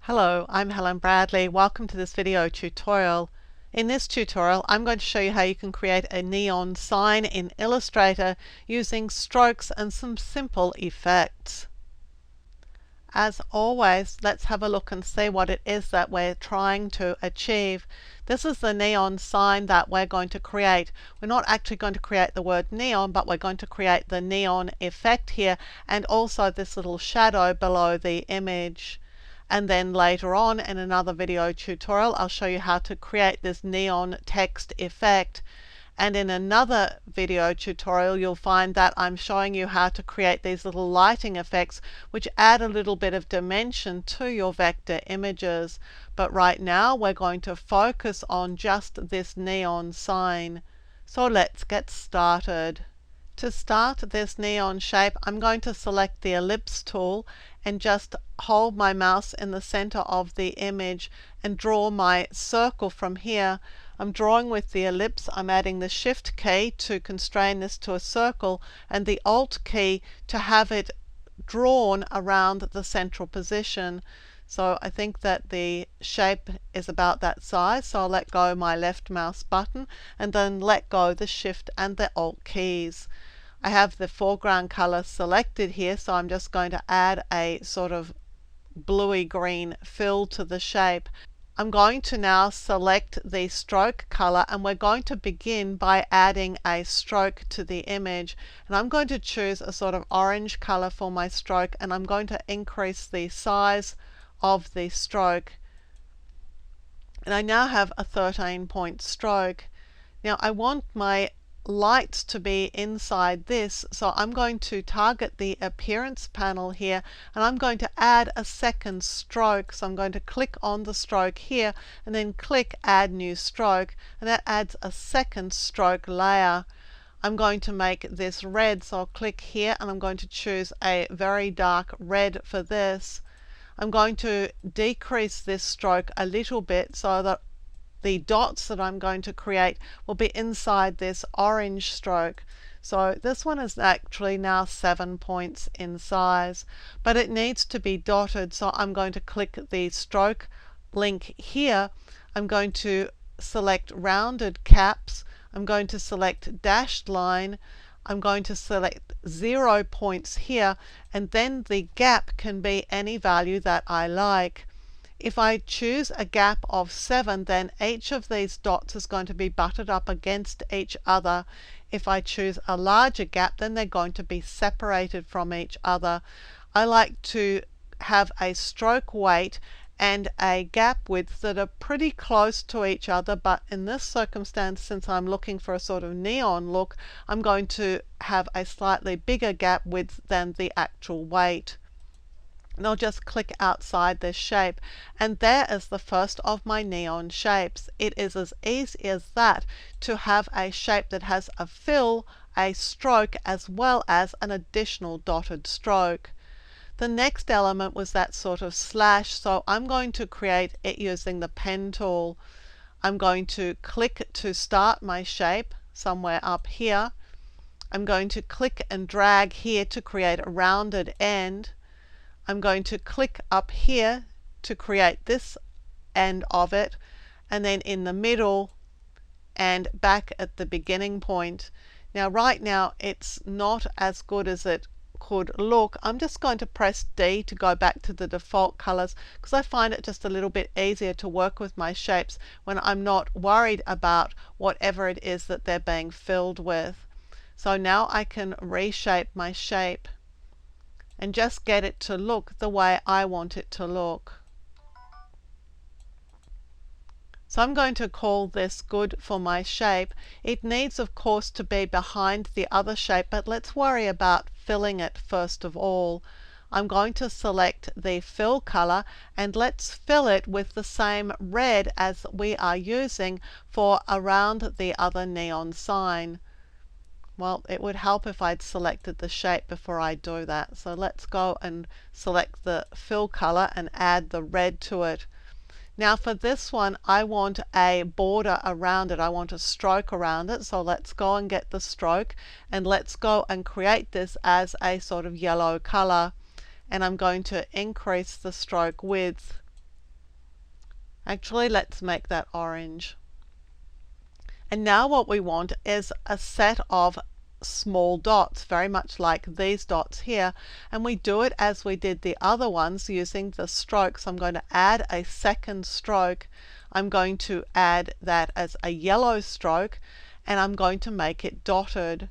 Hello, I'm Helen Bradley. Welcome to this video tutorial. In this tutorial, I'm going to show you how you can create a neon sign in Illustrator using strokes and some simple effects. As always, let's have a look and see what it is that we're trying to achieve. This is the neon sign that we're going to create. We're not actually going to create the word neon, but we're going to create the neon effect here and also this little shadow below the image. And then later on in another video tutorial, I'll show you how to create this neon text effect. And in another video tutorial, you'll find that I'm showing you how to create these little lighting effects, which add a little bit of dimension to your vector images. But right now, we're going to focus on just this neon sign. So let's get started. To start this neon shape, I'm going to select the ellipse tool and just hold my mouse in the center of the image and draw my circle from here. I'm drawing with the ellipse. I'm adding the Shift key to constrain this to a circle and the Alt key to have it drawn around the central position. So I think that the shape is about that size, so I'll let go my left mouse button and then let go the Shift and the Alt keys. I have the foreground color selected here, so I'm just going to add a sort of bluey green fill to the shape. I'm going to now select the stroke color and we're going to begin by adding a stroke to the image. And I'm going to choose a sort of orange color for my stroke and I'm going to increase the size of the stroke. And I now have a 13-point stroke. Now I want my lights to be inside this, so I'm going to target the appearance panel here and I'm going to add a second stroke. So I'm going to click on the stroke here and then click add new stroke, and that adds a second stroke layer. I'm going to make this red, so I'll click here and I'm going to choose a very dark red for this. I'm going to decrease this stroke a little bit so that the dots that I'm going to create will be inside this orange stroke. So this one is actually now 7 points in size, but it needs to be dotted, so I'm going to click the stroke link here. I'm going to select rounded caps. I'm going to select dashed line. I'm going to select 0 points here, and then the gap can be any value that I like. If I choose a gap of 7, then each of these dots is going to be butted up against each other. If I choose a larger gap, then they're going to be separated from each other. I like to have a stroke weight and a gap width that are pretty close to each other, but in this circumstance, since I'm looking for a sort of neon look, I'm going to have a slightly bigger gap width than the actual weight. And I'll just click outside this shape, and there is the first of my neon shapes. It is as easy as that to have a shape that has a fill, a stroke, as well as an additional dotted stroke. The next element was that sort of slash, so I'm going to create it using the pen tool. I'm going to click to start my shape somewhere up here. I'm going to click and drag here to create a rounded end. I'm going to click up here to create this end of it, and then in the middle and back at the beginning point. Now right now it's not as good as it could look. I'm just going to press D to go back to the default colors because I find it just a little bit easier to work with my shapes when I'm not worried about whatever it is that they're being filled with. So now I can reshape my shape and just get it to look the way I want it to look. So I'm going to call this good for my shape. It needs, of course, to be behind the other shape, but let's worry about filling it first of all. I'm going to select the fill color and let's fill it with the same red as we are using for around the other neon sign. Well, it would help if I'd selected the shape before I do that. So let's go and select the fill color and add the red to it. Now for this one, I want a border around it. I want a stroke around it. So let's go and get the stroke and let's go and create this as a sort of yellow color. And I'm going to increase the stroke width. Actually, let's make that orange. And now what we want is a set of small dots, very much like these dots here, and we do it as we did the other ones using the strokes. I'm going to add a second stroke. I'm going to add that as a yellow stroke, and I'm going to make it dotted.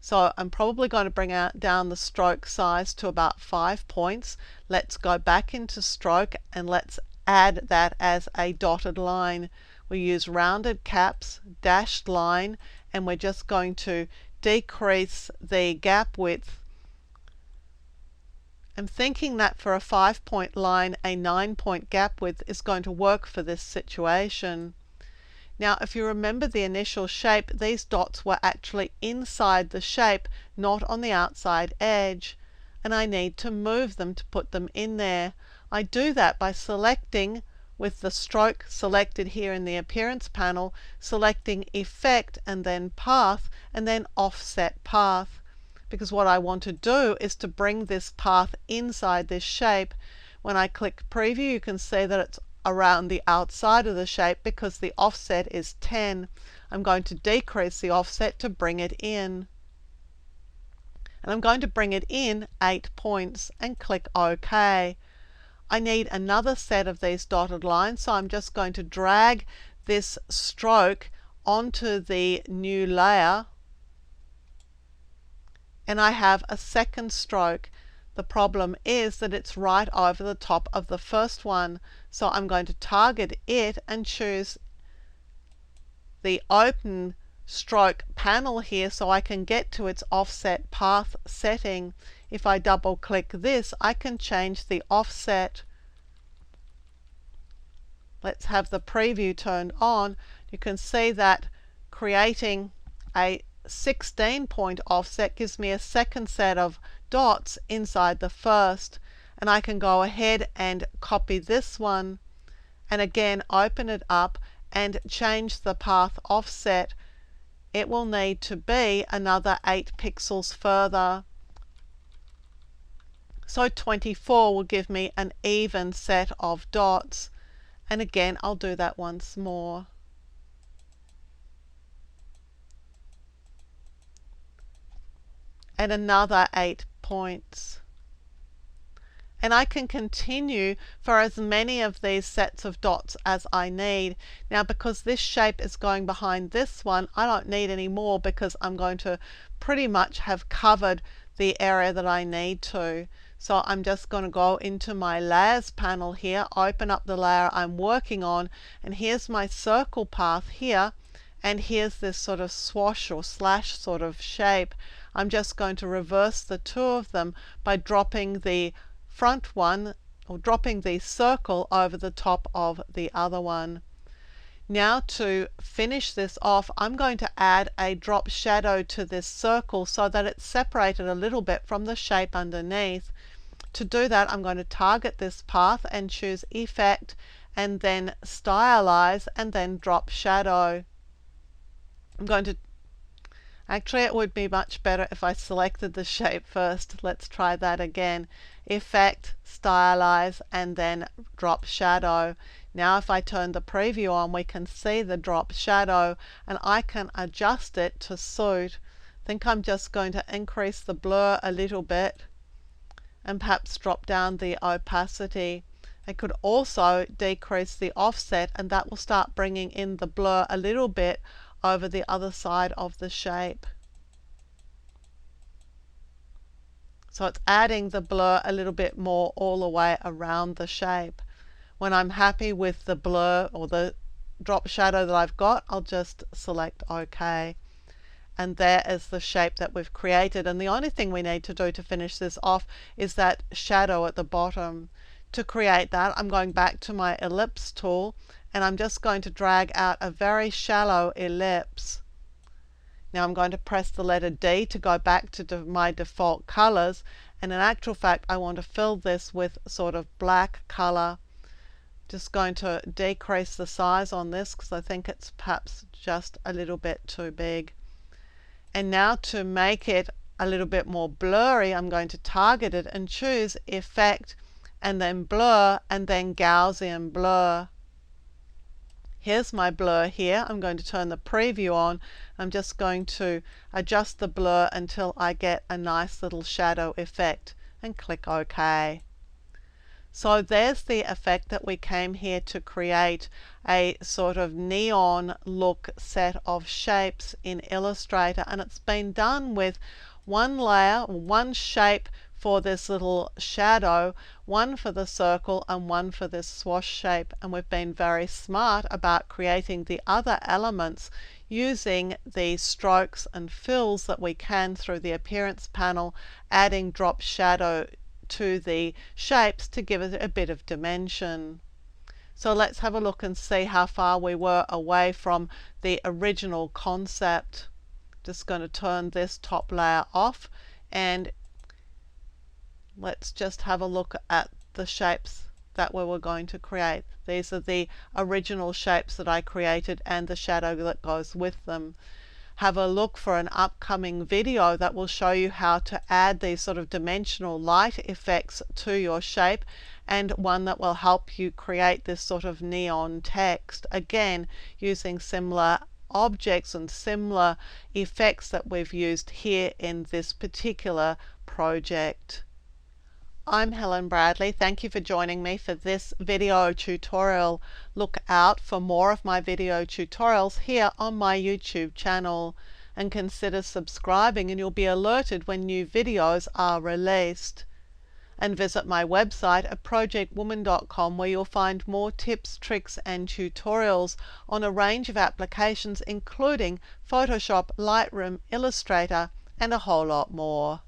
So I'm probably going to bring down the stroke size to about 5 points. Let's go back into stroke and let's add that as a dotted line. We use rounded caps, dashed line, and we're just going to decrease the gap width. I'm thinking that for a 5-point line, a 9-point gap width is going to work for this situation. Now, if you remember the initial shape, these dots were actually inside the shape, not on the outside edge, and I need to move them to put them in there. I do that by selecting, with the stroke selected here in the Appearance panel, selecting Effect and then Path and then Offset Path. Because what I want to do is to bring this path inside this shape. When I click Preview, you can see that it's around the outside of the shape because the offset is 10. I'm going to decrease the offset to bring it in. And I'm going to bring it in 8 points and click OK. I need another set of these dotted lines, so I'm just going to drag this stroke onto the new layer, and I have a second stroke. The problem is that it's right over the top of the first one, so I'm going to target it and choose the Open Stroke panel here so I can get to its offset path setting. If I double click this, I can change the offset. Let's have the preview turned on. You can see that creating a 16-point offset gives me a second set of dots inside the first, and I can go ahead and copy this one and again open it up and change the path offset. It will need to be another 8 pixels further. So 24 will give me an even set of dots. And again, I'll do that once more. And another 8 points. And I can continue for as many of these sets of dots as I need. Now, because this shape is going behind this one, I don't need any more because I'm going to pretty much have covered the area that I need to. So I'm just going to go into my Layers panel here, open up the layer I'm working on, and here's my circle path here, and here's this sort of swash or slash sort of shape. I'm just going to reverse the two of them by dropping the front one, or dropping the circle over the top of the other one. Now to finish this off, I'm going to add a drop shadow to this circle so that it's separated a little bit from the shape underneath. To do that, I'm going to target this path and choose Effect and then Stylize and then Drop Shadow. Actually, it would be much better if I selected the shape first. Let's try that again. Effect, Stylize, and then Drop Shadow. Now if I turn the preview on, we can see the drop shadow, and I can adjust it to suit. I think I'm just going to increase the blur a little bit and perhaps drop down the opacity. I could also decrease the offset, and that will start bringing in the blur a little bit over the other side of the shape. So it's adding the blur a little bit more all the way around the shape. When I'm happy with the blur or the drop shadow that I've got, I'll just select OK. And there is the shape that we've created. And the only thing we need to do to finish this off is that shadow at the bottom. To create that, I'm going back to my ellipse tool, and I'm just going to drag out a very shallow ellipse. Now I'm going to press the letter D to go back to my default colors, and in actual fact I want to fill this with sort of black color. Just going to decrease the size on this because I think it's perhaps just a little bit too big. And now to make it a little bit more blurry, I'm going to target it and choose Effect and then Blur and then Gaussian Blur. Here's my blur here. I'm going to turn the preview on. I'm just going to adjust the blur until I get a nice little shadow effect and click OK. So there's the effect that we came here to create, a sort of neon look set of shapes in Illustrator, and it's been done with one layer, one shape for this little shadow, one for the circle and one for this swash shape, and we've been very smart about creating the other elements using the strokes and fills that we can through the appearance panel, adding drop shadow to the shapes to give it a bit of dimension. So let's have a look and see how far we were away from the original concept. Just going to turn this top layer off, and let's just have a look at the shapes that we were going to create. These are the original shapes that I created and the shadow that goes with them. Have a look for an upcoming video that will show you how to add these sort of dimensional light effects to your shape, and one that will help you create this sort of neon text, again using similar objects and similar effects that we've used here in this particular project. I'm Helen Bradley. Thank you for joining me for this video tutorial. Look out for more of my video tutorials here on my YouTube channel, and consider subscribing and you'll be alerted when new videos are released. And visit my website at projectwoman.com, where you'll find more tips, tricks and tutorials on a range of applications including Photoshop, Lightroom, Illustrator and a whole lot more.